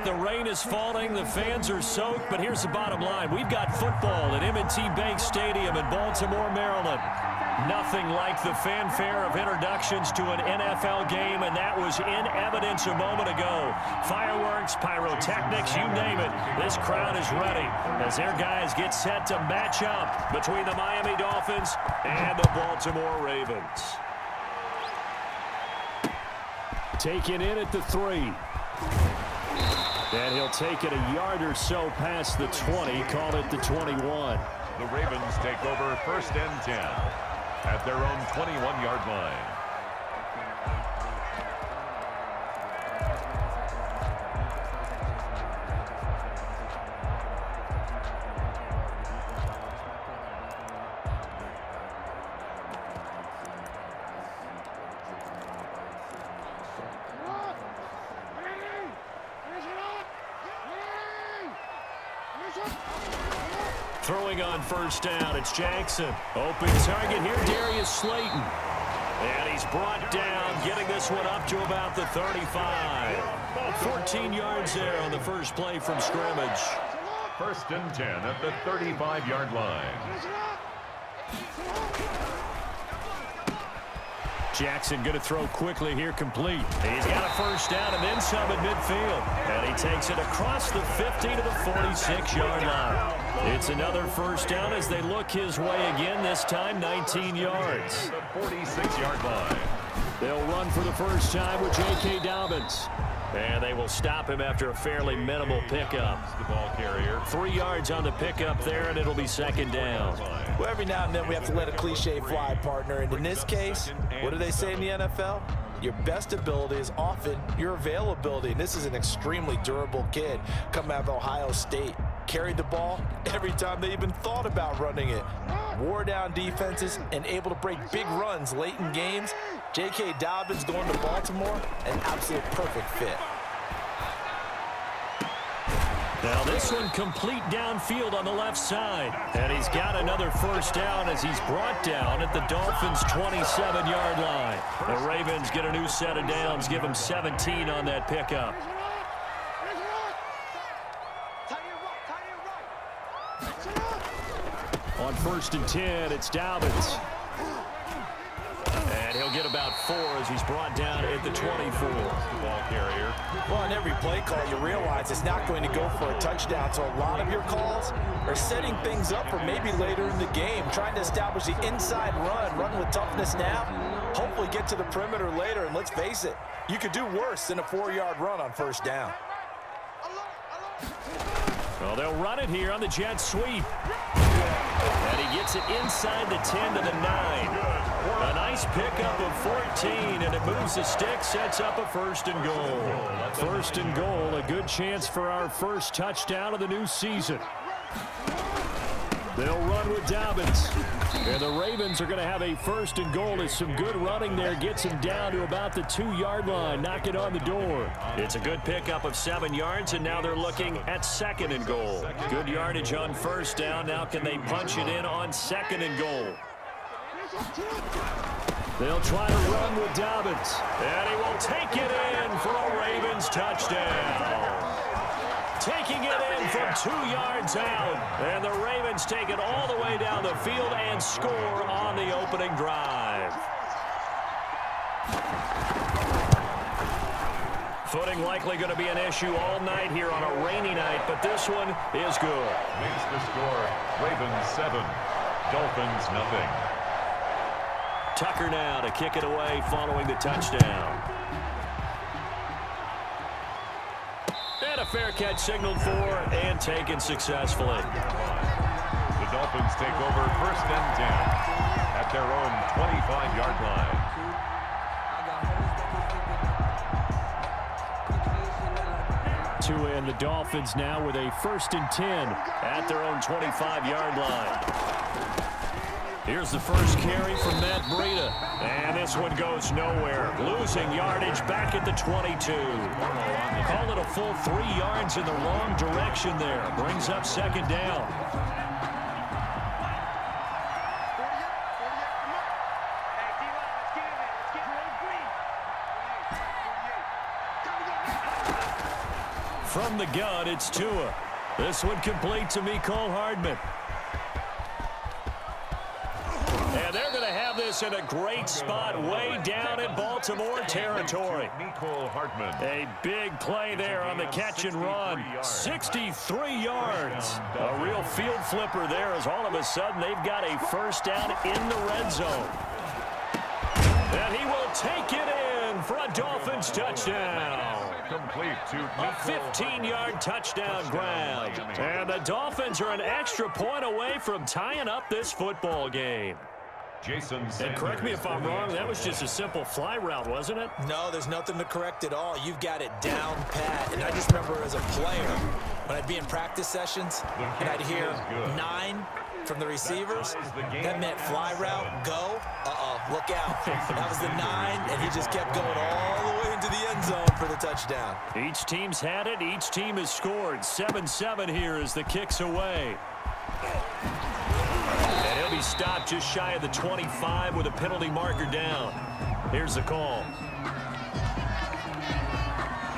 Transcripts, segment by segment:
The rain is falling, the fans are soaked, but here's the bottom line. We've got football at M&T Bank Stadium in Baltimore, Maryland. Nothing like the fanfare of introductions to an NFL game, and that was in evidence a moment ago. Fireworks, pyrotechnics, you name it. This crowd is ready as their guys get set to match up between the Miami Dolphins and the Baltimore Ravens. Taken in at the 3. And he'll take it a yard or so past the 20, call it the 21. The Ravens take over 1st and 10 at their own 21-yard line. Throwing on 1st down, it's Jackson. Open target here, Darius Slayton. And he's brought down, getting this one up to about the 35. 14 yards there on the first play from scrimmage. 1st and 10 at the 35-yard line. Jackson going to throw quickly here, complete. He's got a 1st down and then some at midfield. And he takes it across the 50 to the 46-yard line. It's another 1st down as they look his way again, this time 19 yards. The 46-yard line. They'll run for the first time with J.K. Dobbins. And they will stop him after a fairly minimal pickup. The ball carrier. 3 yards on the pickup there, and it'll be 2nd down. Well, every now and then we have to let a cliche fly, partner. And in this case, what do they say in the NFL? Your best ability is often your availability. And this is an extremely durable kid coming out of Ohio State. Carried the ball every time they even thought about running it. Wore down defenses and able to break big runs late in games. J.K. Dobbins going to Baltimore, an absolute perfect fit. Now this one complete downfield on the left side. And he's got another 1st down as he's brought down at the Dolphins' 27-yard line. The Ravens get a new set of downs, give them 17 on that pickup. On 1st and 10, it's Dobbins. And he'll get about 4 as he's brought down at the 24. The ball carrier. Well, on every play call, you realize it's not going to go for a touchdown. So a lot of your calls are setting things up for maybe later in the game, trying to establish the inside run with toughness now, hopefully get to the perimeter later. And let's face it, you could do worse than a 4-yard run on 1st down. Well, they'll run it here on the jet sweep. And he gets it inside the 10 to the 9. A nice pickup of 14, and it moves the stick, sets up a 1st and goal. 1st and goal, a good chance for our first touchdown of the new season. They'll run with Dobbins. And the Ravens are going to have a 1st and goal as some good running there gets him down to about the 2-yard line, knocking on the door. It's a good pickup of 7 yards, and now they're looking at 2nd and goal. Good yardage on 1st down. Now can they punch it in on 2nd and goal? They'll try to run with Dobbins. And he will take it in for a Ravens touchdown. Taking it in from 2 yards out. And the Ravens take it all the way down the field and score on the opening drive. Footing likely going to be an issue all night here on a rainy night, but this one is good. Makes the score Ravens 7, Dolphins nothing. Tucker now to kick it away following the touchdown. And a fair catch signaled for and taken successfully. The Dolphins take over 1st and 10 at their own 25-yard line. To end the Dolphins now with a 1st and 10 at their own 25-yard line. Here's the first carry from Matt Breida. And this one goes nowhere. Losing yardage back at the 22. Call it a full 3 yards in the wrong direction there. Brings up 2nd down. from the gun, it's Tua. This one complete to Mecole Hardman. And they're going to have this in a great spot way down in Baltimore territory. Mecole Hardman. A big play there on the catch and run. 63 yards. A real field flipper there as all of a sudden they've got a first down in the red zone. And he will take it in for a Dolphins touchdown. Complete to A 15-yard touchdown grab. And the Dolphins are an extra point away from tying up this football game. Jason And correct me if I'm wrong, that was just a simple fly route, wasn't it? No, there's nothing to correct at all. You've got it down pat. And I just remember as a player, when I'd be in practice sessions, and I'd hear 9 from the receivers, that meant fly route, go, look out. That was the 9, and he just kept going all the way into the end zone for the touchdown. Each team's had it. Each team has scored. 7-7 here as the kick's away. And he'll be stopped just shy of the 25 with a penalty marker down. Here's the call.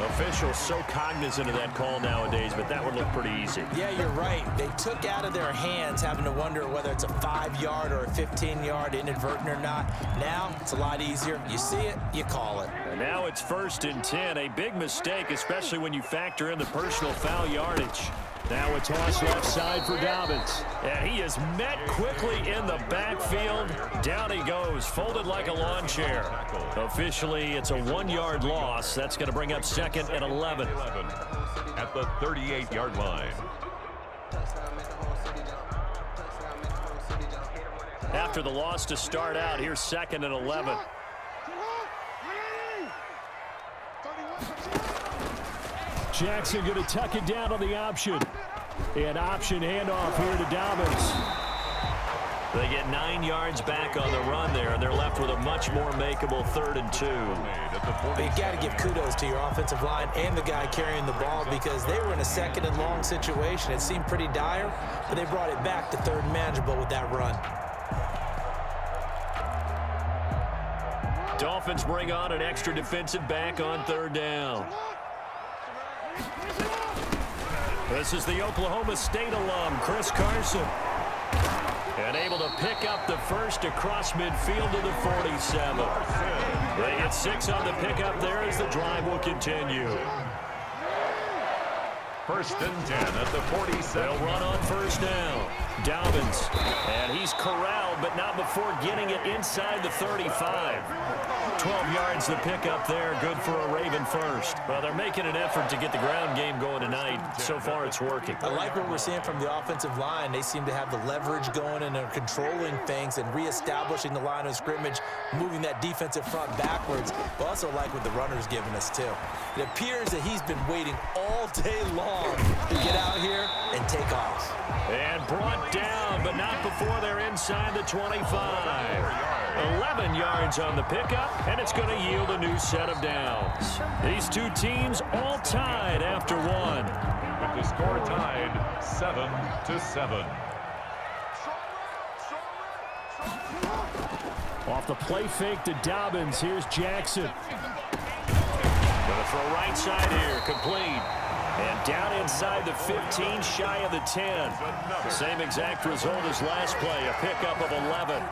Officials so cognizant of that call nowadays, but that would look pretty easy. Yeah, you're right. They took out of their hands having to wonder whether it's a 5-yard or a 15-yard inadvertent or not. Now, it's a lot easier. You see it, you call it. And now it's 1st and 10. A big mistake, especially when you factor in the personal foul yardage. Now a toss left side for Dobbins. And he is met quickly in the backfield. Down he goes, folded like a lawn chair. Officially, it's a 1-yard loss. That's going to bring up 2nd and 11. At the 38-yard line. After the loss to start out, here's 2nd and 11. Jackson going to tuck it down on the option. And option handoff here to Dobbins. They get 9 yards back on the run there, and they're left with a much more makeable 3rd and 2. But you got to give kudos to your offensive line and the guy carrying the ball because they were in a 2nd and long situation. It seemed pretty dire, but they brought it back to 3rd and manageable with that run. Dolphins bring on an extra defensive back on 3rd down. This is the Oklahoma State alum, Chris Carson. And able to pick up the first across midfield to the 47. They get 6 on the pickup there as the drive will continue. 1st and 10 at the 47. They'll run on 1st down. Dobbins. And he's corralled, but not before getting it inside the 35. 12 yards the pickup there. Good for a Raven first. Well, they're making an effort to get the ground game going tonight. So far, it's working. I like what we're seeing from the offensive line. They seem to have the leverage going and they're controlling things and reestablishing the line of scrimmage, moving that defensive front backwards. But also like what the runner's giving us, too. It appears that he's been waiting all day long to get out here and take off. And brought down, but not before they're inside the 25. 11 yards on the pickup, and it's going to yield a new set of downs. These two teams all tied after 1. With the score tied 7-7. Off the play fake to Dobbins, here's Jackson. Going to throw right side here, complete. And down inside the 15, shy of the 10. Same exact result as last play, a pickup of 11.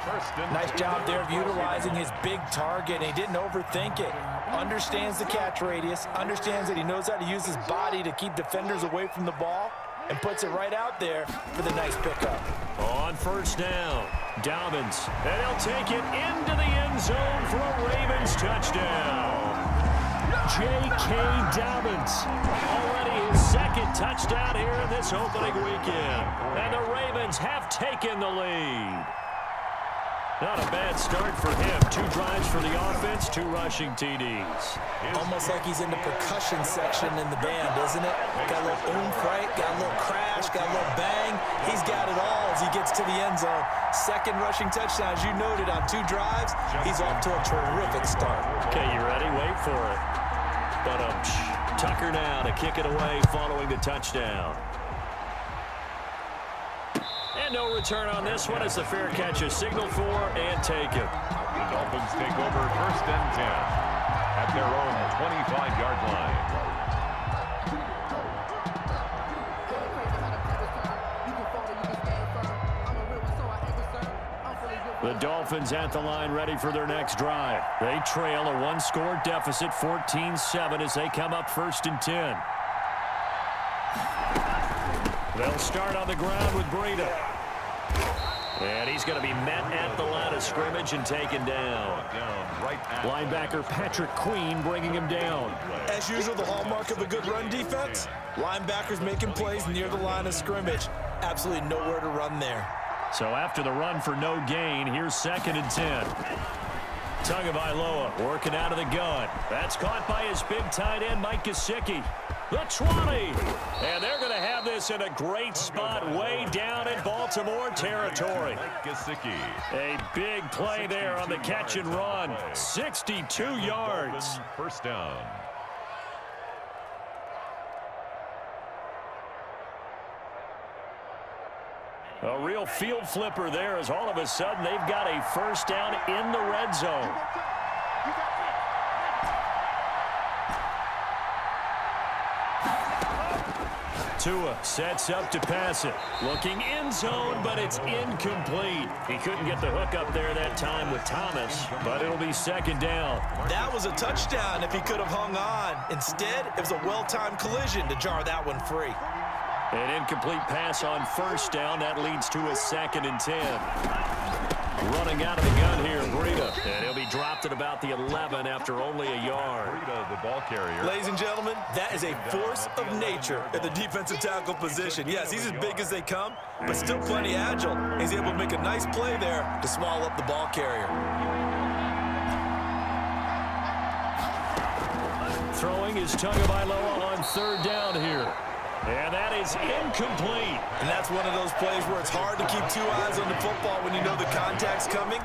Nice job there of utilizing his big target, and he didn't overthink it. Understands the catch radius, understands that he knows how to use his body to keep defenders away from the ball, and puts it right out there for the nice pickup. On 1st down, Dobbins. And he'll take it into the end zone for a Ravens touchdown. J.K. Dobbins, already his 2nd touchdown here in this opening weekend. And the Ravens have taken the lead. Not a bad start for him. 2 drives for the offense, 2 rushing TDs. Almost like he's in the percussion section in the band, isn't it? Got a little oomph, right? Got a little crash, got a little bang. He's got it all as he gets to the end zone. 2nd rushing touchdown, as you noted, on 2 drives. He's off to a terrific start. Okay, you ready? Wait for it. But Tucker now to kick it away following the touchdown. And no return on this one as the fair catch is signaled for and taken. The Dolphins take over 1st and 10 at their own 25-yard line. The Dolphins at the line ready for their next drive. They trail a one-score deficit, 14-7, as they come up 1st and 10. They'll start on the ground with Breida. And he's going to be met at the line of scrimmage and taken down. Linebacker Patrick Queen bringing him down. As usual, the hallmark of a good run defense, linebackers making plays near the line of scrimmage. Absolutely nowhere to run there. So after the run for no gain, here's 2nd and 10. Tagovailoa working out of the gun. That's caught by his big tight end, Mike Gesicki. The 20. And they're going to have this in a great spot way down in Baltimore territory. A big play there on the catch and run. 62 yards. 1st down. A real field flipper there, as all of a sudden they've got a 1st down in the red zone. Tua sets up to pass it. Looking end zone, but it's incomplete. He couldn't get the hook up there that time with Thomas, but it'll be 2nd down. That was a touchdown if he could have hung on. Instead, it was a well-timed collision to jar that one free. An incomplete pass on 1st down. That leads to a 2nd and 10. Running out of the gun here, Breida. And he'll be dropped at about the 11 after only a yard. Breida, the ball carrier. Ladies and gentlemen, that is a force of nature at the defensive tackle position. Yes, he's as big as they come, but still plenty agile. He's able to make a nice play there to swallow up the ball carrier. Throwing is Tagovailoa on 3rd down here. And that is incomplete. And that's one of those plays where it's hard to keep 2 eyes on the football when you know the contact's coming,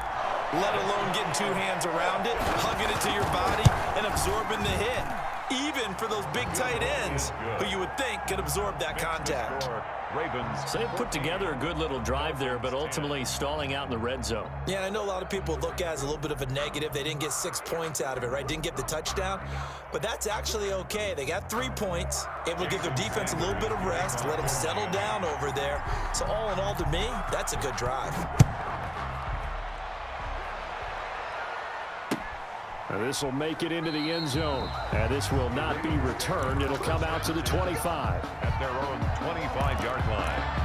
let alone getting 2 hands around it, hugging it to your body, and absorbing the hit. Even for those big tight ends who you would think could absorb that contact. Ravens. So they put together a good little drive there, but ultimately stalling out in the red zone. Yeah, and I know a lot of people look at it as a little bit of a negative. They didn't get 6 points out of it, right? Didn't get the touchdown. But that's actually okay. They got 3 points, able to give their defense a little bit of rest, let them settle down over there. So all in all, to me, that's a good drive. This will make it into the end zone. And this will not be returned. It'll come out to the 25. At their own 25-yard line.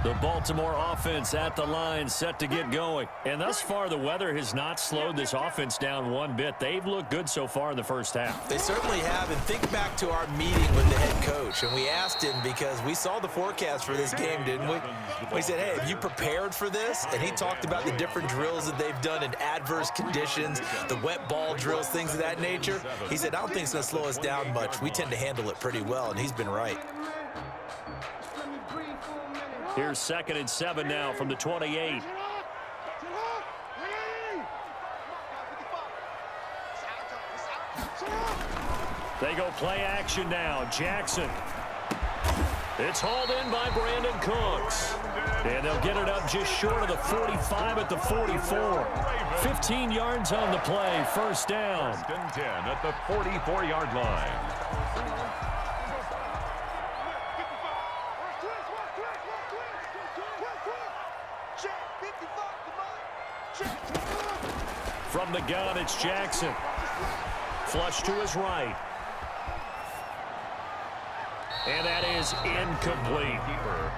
The Baltimore offense at the line, set to get going. And thus far, the weather has not slowed this offense down one bit. They've looked good so far in the first half. They certainly have. And think back to our meeting with the head coach. And we asked him, because we saw the forecast for this game, didn't we? We said, hey, have you prepared for this? And he talked about the different drills that they've done in adverse conditions, the wet ball drills, things of that nature. He said, I don't think it's going to slow us down much. We tend to handle it pretty well, and he's been right. Here's 2nd and 7 now from the 28. They go play action now. Jackson. It's hauled in by Brandon Cooks. And they'll get it up just short of the 45 at the 44. 15 yards on the play. 1st down. 1st and 10 at the 44-yard line. From the gun, it's Jackson. Flush to his right. And that is incomplete.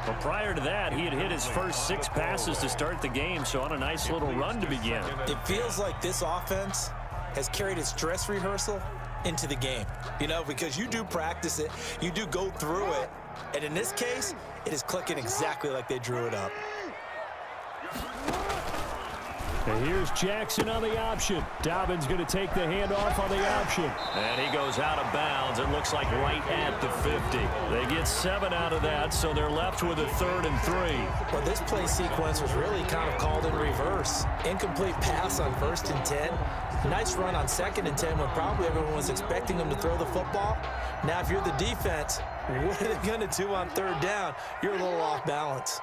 But prior to that, he had hit his first 6 passes to start the game, so on a nice little run to begin. It feels like this offense has carried its dress rehearsal into the game. You know, because you do practice it, you do go through it, and in this case, it is clicking exactly like they drew it up. And here's Jackson on the option. Dobbins going to take the handoff on the option. And he goes out of bounds. It looks like right at the 50. They get 7 out of that, so they're left with a 3rd and 3. Well, this play sequence was really kind of called in reverse. Incomplete pass on 1st and 10. Nice run on 2nd and 10 when probably everyone was expecting them to throw the football. Now, if you're the defense, what are they going to do on 3rd down? You're a little off balance.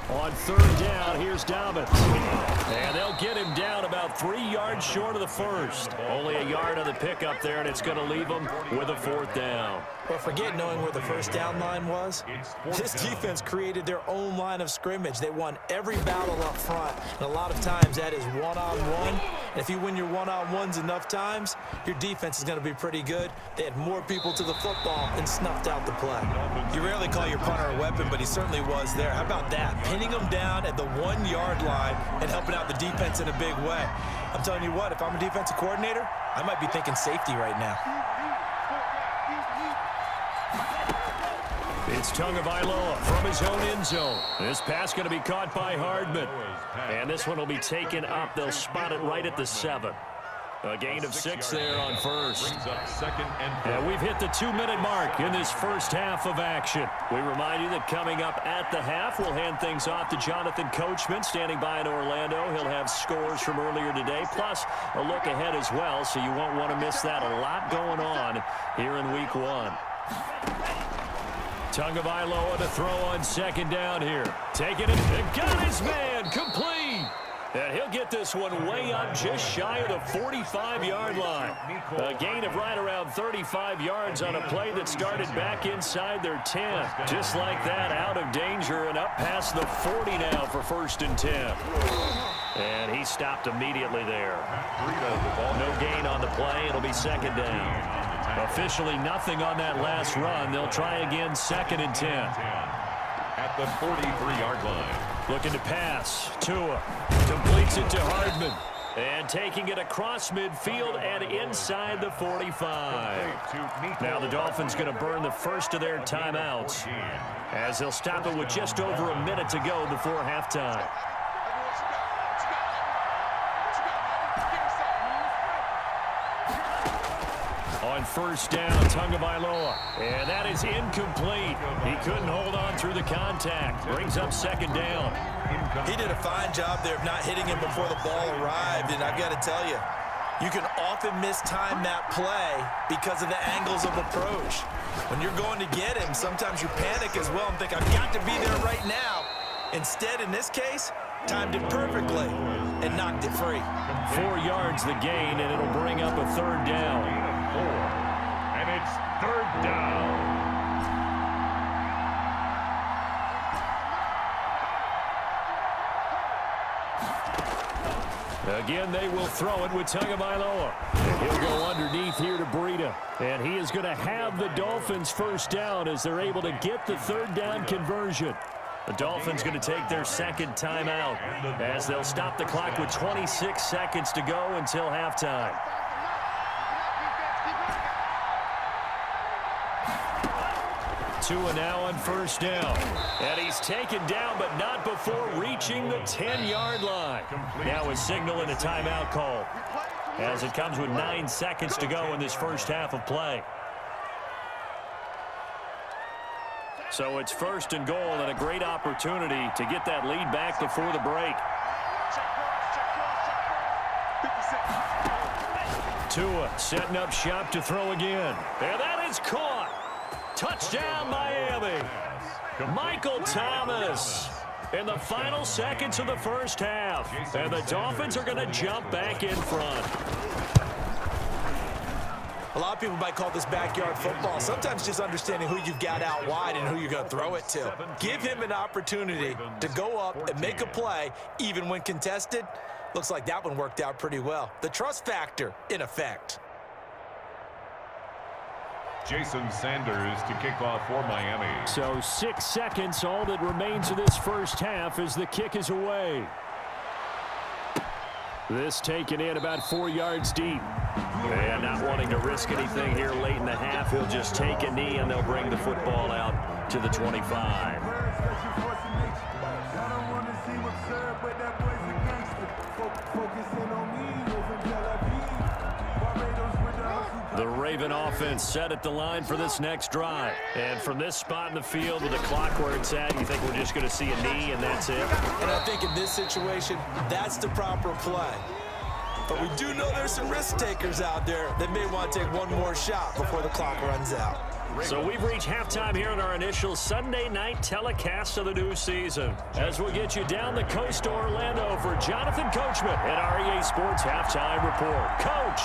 On third down, here's Dobbins. And they'll get him down about 3 yards short of the first. Only a yard on the pickup there, and it's going to leave them with a fourth down. Well, forget knowing where the first down line was. This defense created their own line of scrimmage. They won every battle up front, and a lot of times that is one-on-one. And if you win your one-on-ones enough times, your defense is going to be pretty good. They had more people to the football and snuffed out the play. You rarely call your punter a weapon, but he certainly was there. How about that? Pinning him down at the 1-yard line and helping out the defense in a big way. I'm telling you what, if I'm a defensive coordinator, I might be thinking safety right now. It's Tagovailoa from his own end zone. This pass going to be caught by Hardman. And this one will be taken up. They'll spot it right at the 7. A gain of 6 there on first. And we've hit the 2-minute mark in this first half of action. We remind you that coming up at the half, we'll hand things off to Jonathan Coachman, standing by in Orlando. He'll have scores from earlier today, plus a look ahead as well, so you won't want to miss that. A lot going on here in Week 1. Tagovailoa to throw on second down here. Taking it, and got his man, complete. And he'll get this one way up just shy of the 45-yard line. A gain of right around 35 yards on a play that started back inside their 10. Just like that, out of danger and up past the 40 now for 1st and 10. And he stopped immediately there. No gain on the play. It'll be 2nd down. Officially nothing on that last run. They'll try again 2nd and 10. At the 43-yard line. Looking to pass. Tua completes it to Hardman. And taking it across midfield and inside the 45. Now the Dolphins going to burn the first of their timeouts, as they'll stop it with just over a minute to go before halftime. On first down, Tagovailoa. And that is incomplete. He couldn't hold on through the contact. Brings up 2nd down. He did a fine job there of not hitting him before the ball arrived, and I've got to tell you, you can often mistime that play because of the angles of approach. When you're going to get him, sometimes you panic as well and think, I've got to be there right now. Instead, in this case, timed it perfectly and knocked it free. 4 yards the gain, and it'll bring up a 3rd down. And it's 3rd down. Again, they will throw it with Tagovailoa. He'll go underneath here to Breida. And he is going to have the Dolphins 1st down as they're able to get the 3rd down conversion. The Dolphins going to take their 2nd timeout as they'll stop the clock with 26 seconds to go until halftime. Tua now on 1st down. And he's taken down, but not before reaching the 10-yard line. Now a signal and a timeout call, as it comes with 9 seconds to go in this first half of play. So it's 1st and goal, and a great opportunity to get that lead back before the break. Tua setting up shop to throw again. And that is caught. Touchdown, Miami. Michael Thomas in the final seconds of the first half. And the Dolphins are going to jump back in front. A lot of people might call this backyard football. Sometimes just understanding who you've got out wide and who you're going to throw it to. Give him an opportunity to go up and make a play, even when contested. Looks like that one worked out pretty well. The trust factor in effect. Jason Sanders to kick off for Miami. So 6 seconds, all that remains of this first half as the kick is away. This taken in about 4 yards deep. And not wanting to risk anything here late in the half, he'll just take a knee and they'll bring the football out to the 25. The Raven offense set at the line for this next drive. And from this spot in the field with the clock where it's at, you think we're just going to see a knee and that's it? And I think in this situation, that's the proper play. But we do know there's some risk takers out there that may want to take one more shot before the clock runs out. So we've reached halftime here in our initial Sunday night telecast of the new season. As we'll get you down the coast to Orlando for Jonathan Coachman at our EA Sports Halftime Report. Coach,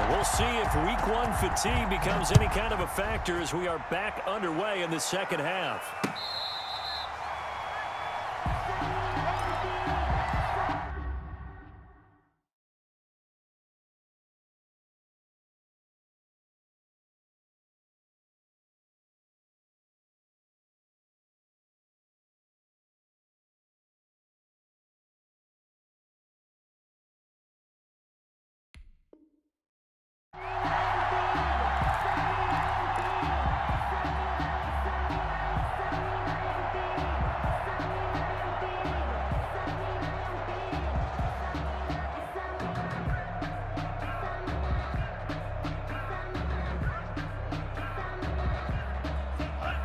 we'll see if Week 1 fatigue becomes any kind of a factor as we are back underway in the second half.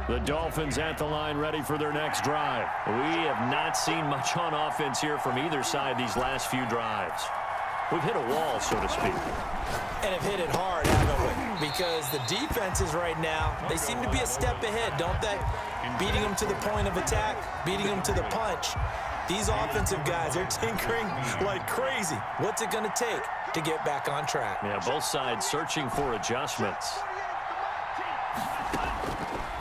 The Dolphins at the line ready for their next drive. We have not seen much on offense here from either side these last few drives. We've hit a wall, so to speak. And have hit it hard, haven't we? Because the defenses right now, they seem to be a step ahead, don't they? Beating them to the point of attack, beating them to the punch. These offensive guys are tinkering like crazy. What's it going to take to get back on track? Yeah, both sides searching for adjustments.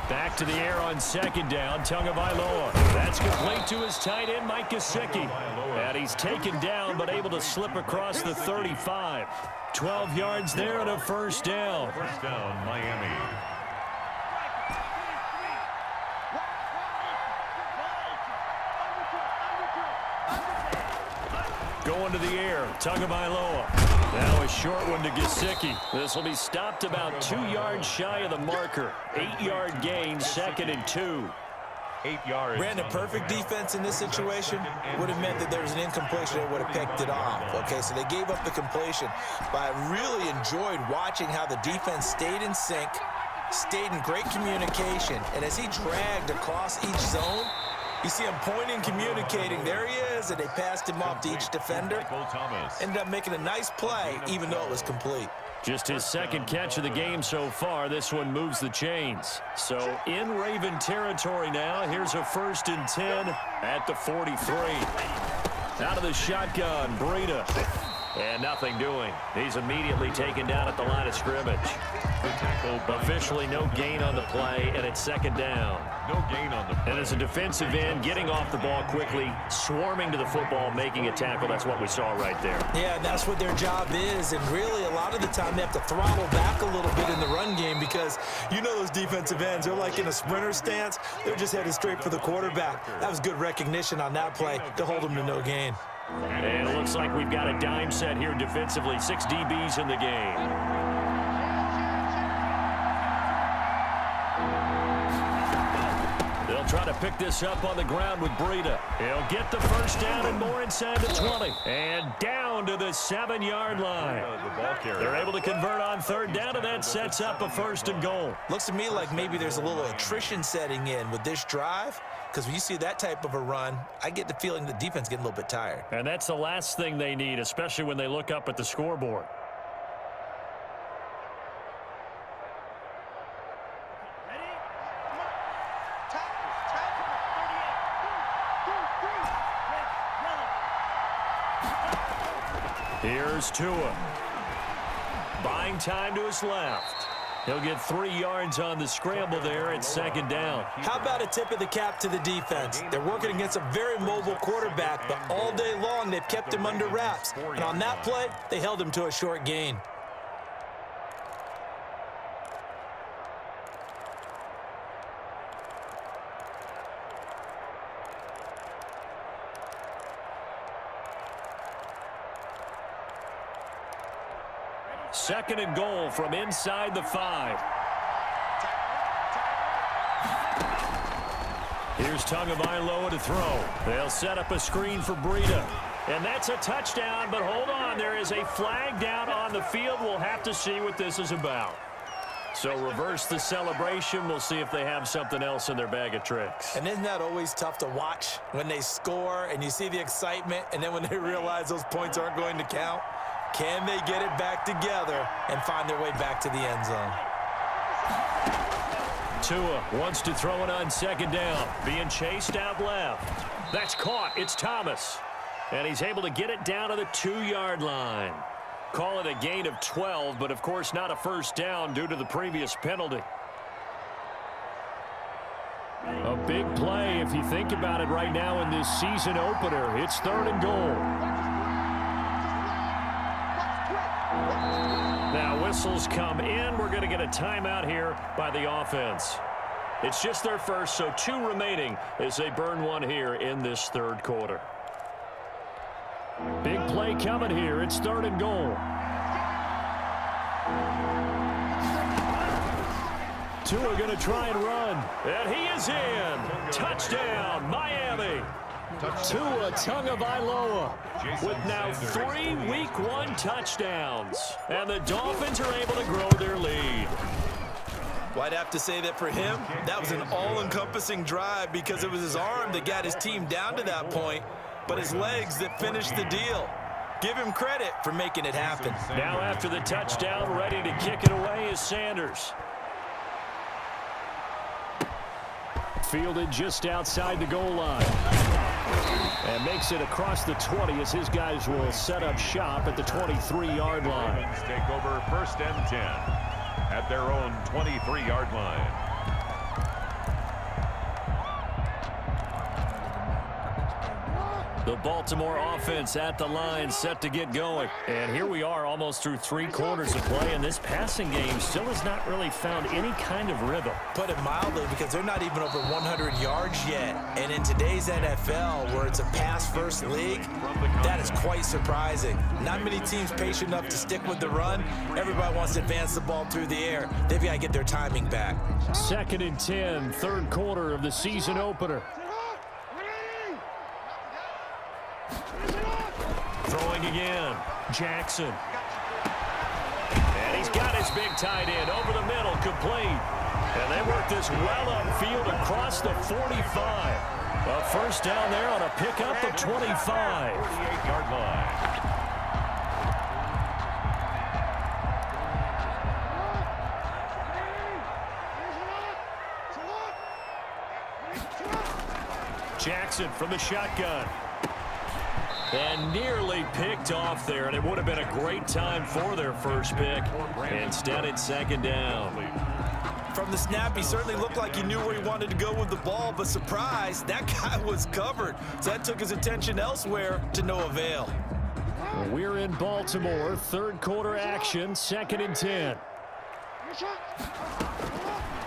Back to the air on second down, Tagovailoa. That's complete to his tight end, Mike Gesicki. And he's taken down, but able to slip across the 35. 12 yards there and a first down. First down, Miami. Going to the air, Tagovailoa. Now a short one to Gesicki. This will be stopped about 2 yards shy of the marker. 8-yard gain, 2nd and 2. 8 yards. Brandon, perfect defense in this situation would have meant that there was an incompletion that would have picked it off. Okay, so they gave up the completion. But I really enjoyed watching how the defense stayed in sync, stayed in great communication, and as he dragged across each zone, you see him pointing, communicating. There he is, and they passed him off to each defender. Ended up making a nice play, even though it was complete. Just his second catch of the game so far. This one moves the chains. So in Raven territory now. Here's a 1st and 10 at the 43. Out of the shotgun, Breida. And nothing doing. He's immediately taken down at the line of scrimmage. Officially no gain on the play, and it's 2nd down. No gain on the play. And as a defensive end, getting off the ball quickly, swarming to the football, making a tackle. That's what we saw right there. Yeah, that's what their job is. And really, a lot of the time, they have to throttle back a little bit in the run game because you know those defensive ends, they're like in a sprinter stance. They're just headed straight for the quarterback. That was good recognition on that play to hold them to no gain. And it looks like we've got a dime set here defensively. 6 DBs in the game. They'll try to pick this up on the ground with Breida. He'll get the first down and more inside the 20. And down to the 7-yard line. They're able to convert on 3rd down, and that sets up a 1st and goal. Looks to me like maybe there's a little attrition setting in with this drive. Because when you see that type of a run, I get the feeling the defense getting a little bit tired. And that's the last thing they need, especially when they look up at the scoreboard. Here's Tua. Buying time to his left. He'll get 3 yards on the scramble there at 2nd down. How about a tip of the cap to the defense? They're working against a very mobile quarterback, but all day long they've kept him under wraps. And on that play, they held him to a short gain. Second and goal from inside the 5. Here's Tagovailoa to throw. They'll set up a screen for Breida. And that's a touchdown, but hold on. There is a flag down on the field. We'll have to see what this is about. So reverse the celebration. We'll see if they have something else in their bag of tricks. And isn't that always tough to watch when they score and you see the excitement, and then when they realize those points aren't going to count? Can they get it back together and find their way back to the end zone? Tua wants to throw it on second down. Being chased out left. That's caught. It's Thomas. And he's able to get it down to the 2-yard line. Call it a gain of 12, but of course not a first down due to the previous penalty. A big play if you think about it right now in this season opener. It's 3rd and goal. Now whistles come in. We're going to get a timeout here by the offense. It's just their first, so 2 remaining as they burn one here in this 3rd quarter. Big play coming here. It's 3rd and goal. Tua going to try and run. And he is in. Touchdown, Miami. Tua Tagovailoa with now 3 Week 1 touchdowns. And the Dolphins are able to grow their lead. Well, I'd have to say that for him, that was an all-encompassing drive because it was his arm that got his team down to that point, but his legs that finished the deal. Give him credit for making it happen. Now after the touchdown, ready to kick it away is Sanders. Fielded just outside the goal line. And makes it across the 20 as his guys will set up shop at the 23-yard line. Take over 1st and 10 at their own 23-yard line. The Baltimore offense at the line, set to get going. And here we are almost through 3 quarters of play, and this passing game still has not really found any kind of rhythm. Put it mildly, because they're not even over 100 yards yet. And in today's NFL, where it's a pass-first league, that is quite surprising. Not many teams patient enough to stick with the run. Everybody wants to advance the ball through the air. They've got to get their timing back. 2nd and 10, 3rd quarter of the season opener. Throwing again, Jackson. And he's got his big tight end over the middle, complete. And they work this well upfield across the 45. A first down there on a pickup of 25. 48-yard line. Jackson from the shotgun. And nearly picked off there, and it would have been a great time for their first pick. Instead, it's 2nd down. From the snap, he certainly looked like he knew where he wanted to go with the ball, but surprise, that guy was covered. So that took his attention elsewhere to no avail. We're in Baltimore, 3rd quarter action, 2nd and 10.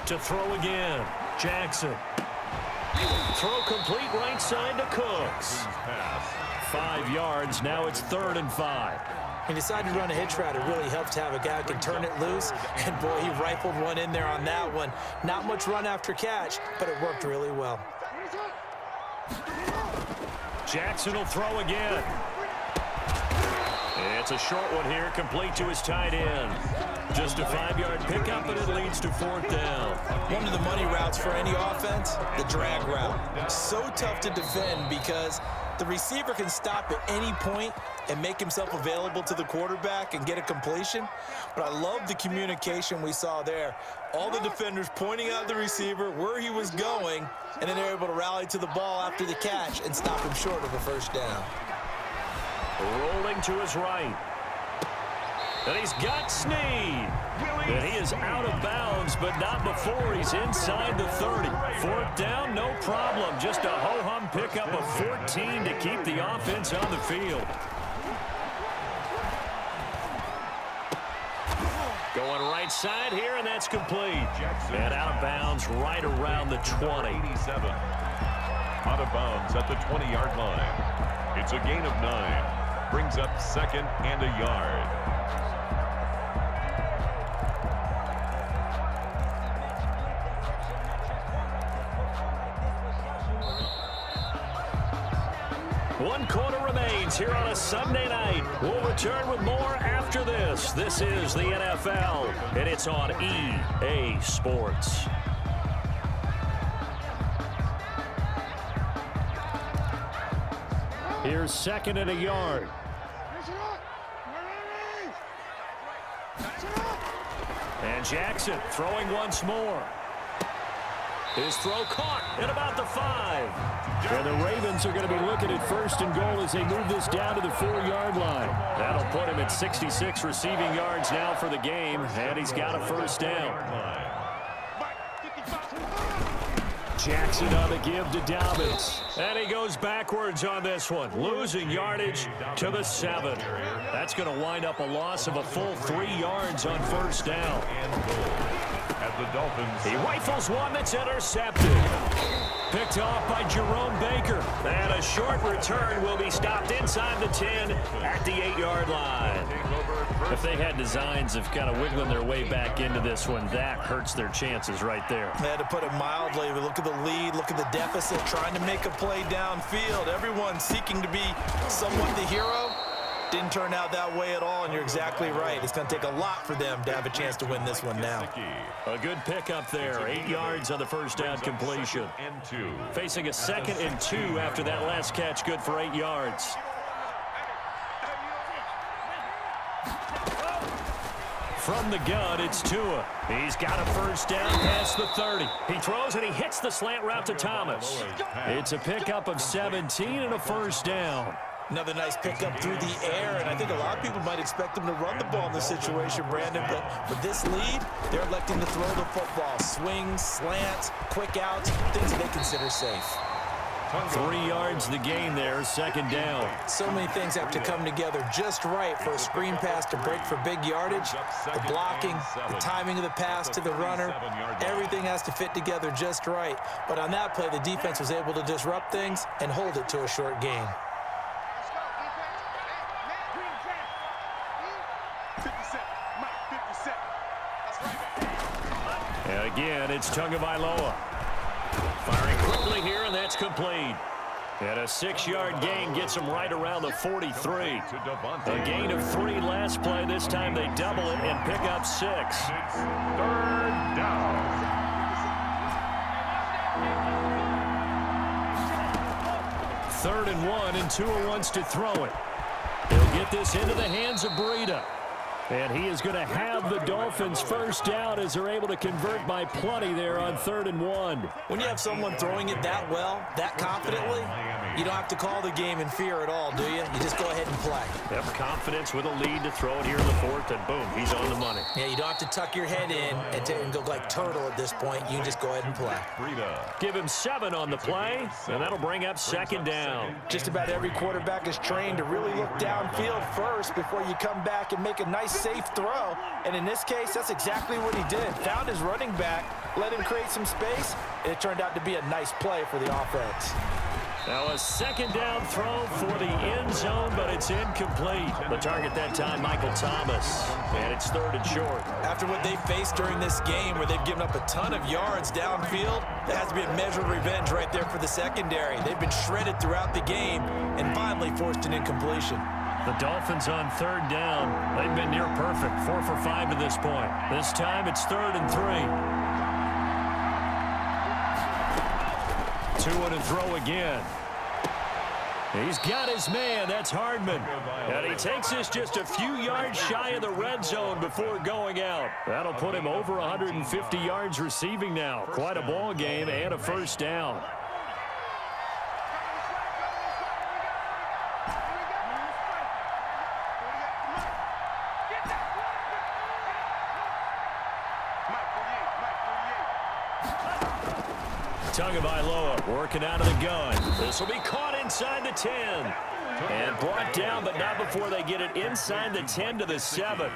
To throw again, Jackson. Throw complete right side to Cooks. 5 yards, now it's 3rd and 5. He decided to run a hitch route. It really helps to have a guy who can turn it loose. And boy, he rifled one in there on that one. Not much run after catch, but it worked really well. Jackson will throw again. It's a short one here, complete to his tight end. Just a 5-yard pickup, and it leads to 4th down. One of the money routes for any offense, the drag route. So tough to defend because the receiver can stop at any point and make himself available to the quarterback and get a completion. But I love the communication we saw there. All the defenders pointing out the receiver, where he was going, and then they're able to rally to the ball after the catch and stop him short of a first down. Rolling to his right. And he's got Snead. And he is out of bounds, but not before he's inside the 30. 4th down, no problem. Just a ho-hum pickup of 14 to keep the offense on the field. Going right side here, and that's complete. And out of bounds right around the 20. 87. Out of bounds at the 20-yard line. It's a gain of 9. Brings up 2nd and a yard. One quarter remains here on a Sunday night. We'll return with more after this. This is the NFL, and it's on EA Sports. Here's 2nd and a yard. And Jackson throwing once more. His throw caught at about the 5. And the Ravens are going to be looking at 1st and goal as they move this down to the 4-yard line. That'll put him at 66 receiving yards now for the game, and he's got a 1st down. Jackson on the give to Dobbins. And he goes backwards on this one, losing yardage to the 7. That's going to wind up a loss of a full 3 yards on 1st down. At the Dolphins. He rifles one that's intercepted. Picked off by Jerome Baker. And a short return will be stopped inside the 10 at the 8-yard line. If they had designs of kind of wiggling their way back into this one, that hurts their chances right there. They had to put it mildly. Look at the lead, look at the deficit, trying to make a play downfield. Everyone seeking to be somewhat the hero. Didn't turn out that way at all, and you're exactly right. It's going to take a lot for them to have a chance to win this one now. A good pickup there. 8 yards on the 1st down completion. Facing a 2nd and 2 after that last catch, good for 8 yards. From the gun, it's Tua. He's got a 1st down past the 30. He throws and he hits the slant route to Thomas. It's a pickup of 17 and a 1st down. Another nice pickup through the air, and I think a lot of people might expect him to run the ball in this situation, Brandon, but with this lead, they're electing to throw the football. Swings, slants, quick outs, things that they consider safe. 3 yards the gain there, 2nd down. So many things have to come together just right for a screen pass to break for big yardage. The blocking, the timing of the pass to the runner, everything has to fit together just right. But on that play, the defense was able to disrupt things and hold it to a short gain. And again, it's Tagovailoa. Firing quickly here, and that's complete. And a 6-yard gain gets him right around the 43. A gain of 3 last play. This time they double it and pick up 6. 3rd down. Third and 1, and Tua wants to throw it. He'll get this into the hands of Breida. And he is going to have the Dolphins 1st down as they're able to convert by plenty there on 3rd and 1. When you have someone throwing it that well, that confidently, you don't have to call the game in fear at all, do you? You just go ahead and play. Yep, confidence with a lead to throw it here in the 4th, and boom, he's on the money. Yeah, you don't have to tuck your head in and go like turtle at this point. You can just go ahead and play. Give him 7 on the play, and that'll bring up 2nd down. Just about every quarterback is trained to really look downfield first before you come back and make a nice safe throw, and in this case, that's exactly what he did. Found his running back, let him create some space, and it turned out to be a nice play for the offense. Now a 2nd down throw for the end zone, but it's incomplete. The target that time, Michael Thomas, and it's 3rd and short. After what they faced during this game where they've given up a ton of yards downfield, there has to be a measure of revenge right there for the secondary. They've been shredded throughout the game and finally forced an incompletion. The Dolphins on 3rd down. They've been near perfect, 4 for 5 to this point. This time it's 3rd and 3. 2 to throw again. He's got his man. That's Hardman. And he takes this just a few yards shy of the red zone before going out. That'll put him over 150 yards receiving now. Quite a ball game and a 1st down. Tagovailoa working out of the gun. This will be caught inside the 10. And brought down, but not before they get it inside the 10 to the 7.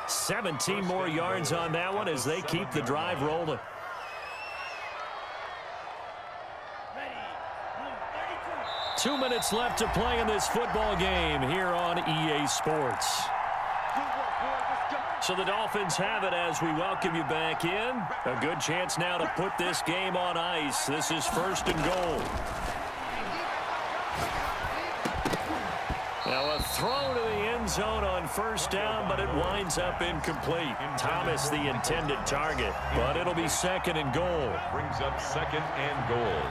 17 more yards on that one as they keep the drive rolling. Two minutes left to play in this football game here on EA Sports. So the Dolphins have it as we welcome you back in. A good chance now to put this game on ice. This is 1st and goal. Now a throw to the end zone on 1st down, but it winds up incomplete. Thomas the intended target, but it'll be 2nd and goal. Brings up 2nd and goal.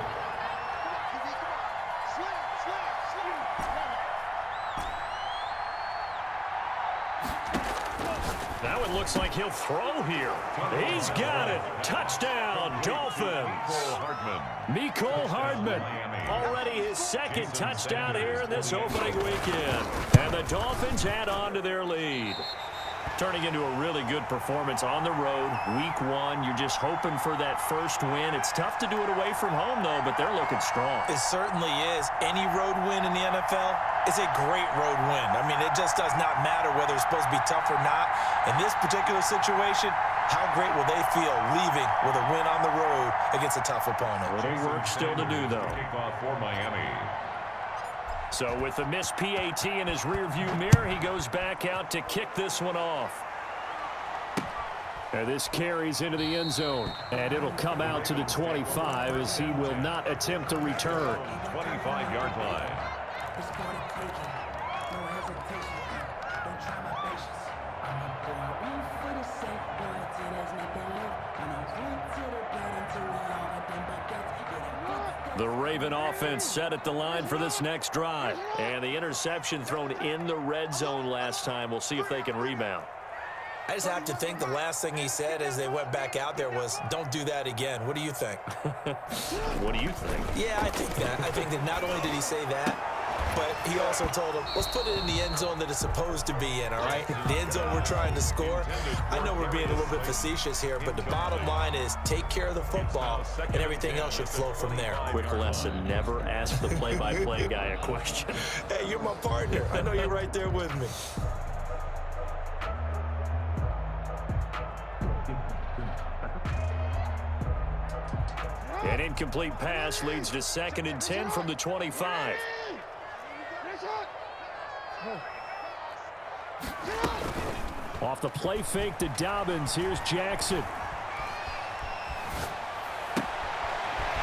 Now with it looks like he'll throw here. He's got it. Touchdown, Dolphins. Mecole Hardman. Already his second touchdown here in this opening weekend. And the Dolphins add on to their lead. Turning into a really good performance on the road. Week 1, you're just hoping for that first win. It's tough to do it away from home, though, but they're looking strong. It certainly is. Any road win in the NFL is a great road win. I mean, it just does not matter whether it's supposed to be tough or not. In this particular situation, how great will they feel leaving with a win on the road against a tough opponent? A little work still to do, though. Kickoff for Miami. So with the missed PAT in his rearview mirror, he goes back out to kick this one off. And this carries into the end zone. And it'll come out to the 25 as he will not attempt to return. 25-yard line. The Raven offense set at the line for this next drive. And the interception thrown in the red zone last time. We'll see if they can rebound. I just have to think the last thing he said as they went back out there was, don't do that again. What do you think? What do you think? Yeah, I think that. I think that not only did he say that, but he also told him, let's put it in the end zone that it's supposed to be in, all right? The end zone we're trying to score. I know we're being a little bit facetious here, but the bottom line is take care of the football, and everything else should flow from there. Quick lesson, never ask the play-by-play guy a question. Hey, you're my partner. I know you're right there with me. An incomplete pass leads to 2nd and 10 from the 25. Off the play fake to Dobbins. Here's Jackson.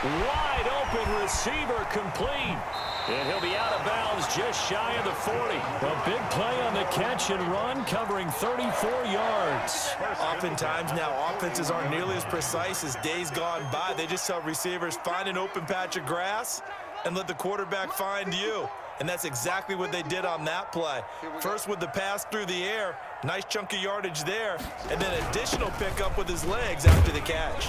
Wide open receiver complete. And he'll be out of bounds just shy of the 40. A big play on the catch and run covering 34 yards. Oftentimes now offenses aren't nearly as precise as days gone by. They just tell receivers, find an open patch of grass and let the quarterback find you. And that's exactly what they did on that play. First with the pass through the air, nice chunk of yardage there, and then additional pickup with his legs after the catch.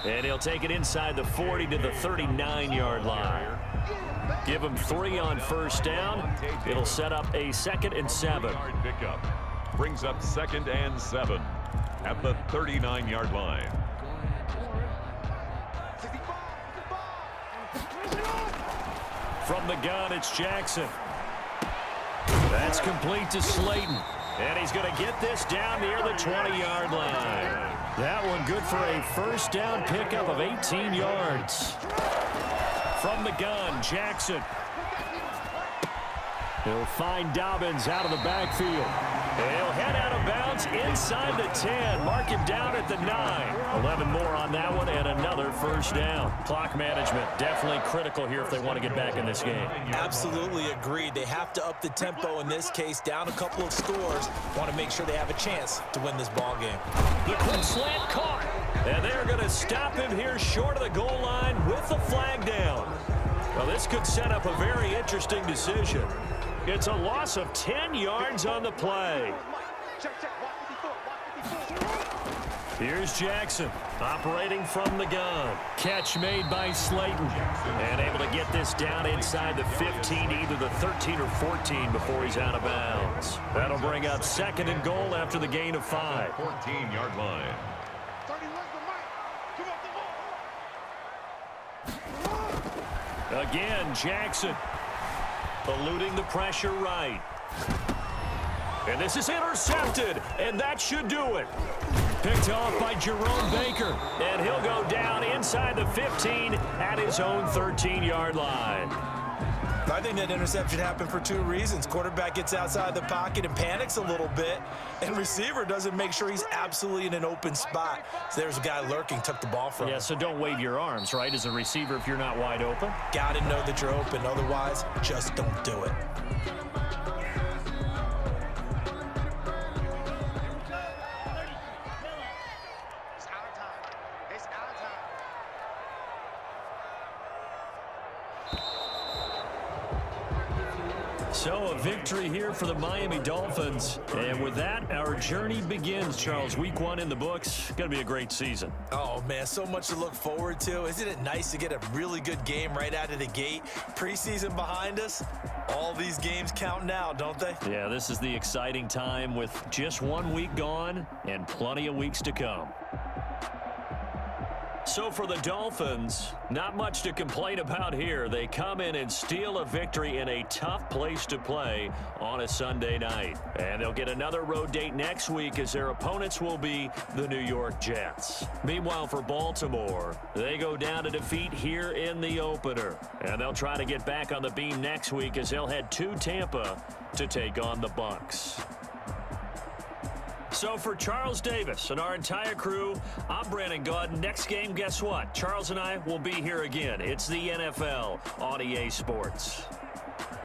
And he'll take it inside the 40 to the 39-yard line. Give him 3 on first down. It'll set up a 2nd and 7. Pickup brings up 2nd and 7 at the 39-yard line. From the gun, it's Jackson. That's complete to Slayton. And he's going to get this down near the 20-yard line. That one good for a first down pickup of 18 yards. From the gun, Jackson. He'll find Dobbins out of the backfield. He'll head out of bounds inside the 10. Mark him down at the 9. 11 more on that one and another first down. Clock management definitely critical here if they want to get back in this game. Absolutely agreed. They have to up the tempo in this case, down a couple of scores. Want to make sure they have a chance to win this ball game. The quick slant caught. And they're going to stop him here short of the goal line with the flag down. Well, this could set up a very interesting decision. It's a loss of 10 yards on the play. Here's Jackson operating from the gun. Catch made by Slayton. And able to get this down inside the 15, either the 13 or 14 before he's out of bounds. That'll bring up 2nd and goal after the gain of 5. 14-yard line. Again, Jackson eluding the pressure right. And this is intercepted, and that should do it. Picked off by Jerome Baker, and he'll go down inside the 15 at his own 13-yard line. I think that interception happened for 2 reasons. Quarterback gets outside the pocket and panics a little bit, and receiver doesn't make sure he's absolutely in an open spot. So there's a guy lurking, took the ball from him. Yeah, so don't wave your arms, right, as a receiver if you're not wide open? Got to know that you're open. Otherwise, just don't do it. So a victory here for the Miami Dolphins. And with that, our journey begins, Charles. Week 1 in the books. Going to be a great season. Oh, man, so much to look forward to. Isn't it nice to get a really good game right out of the gate? Preseason behind us. All these games count now, don't they? Yeah, this is the exciting time with just 1 week gone and plenty of weeks to come. So for the Dolphins, not much to complain about here. They come in and steal a victory in a tough place to play on a Sunday night. And they'll get another road date next week as their opponents will be the New York Jets. Meanwhile, for Baltimore, they go down to defeat here in the opener. And they'll try to get back on the beam next week as they'll head to Tampa to take on the Bucs. So for Charles Davis and our entire crew, I'm Brandon Gaudin. Next game, guess what? Charles and I will be here again. It's the NFL on EA Sports.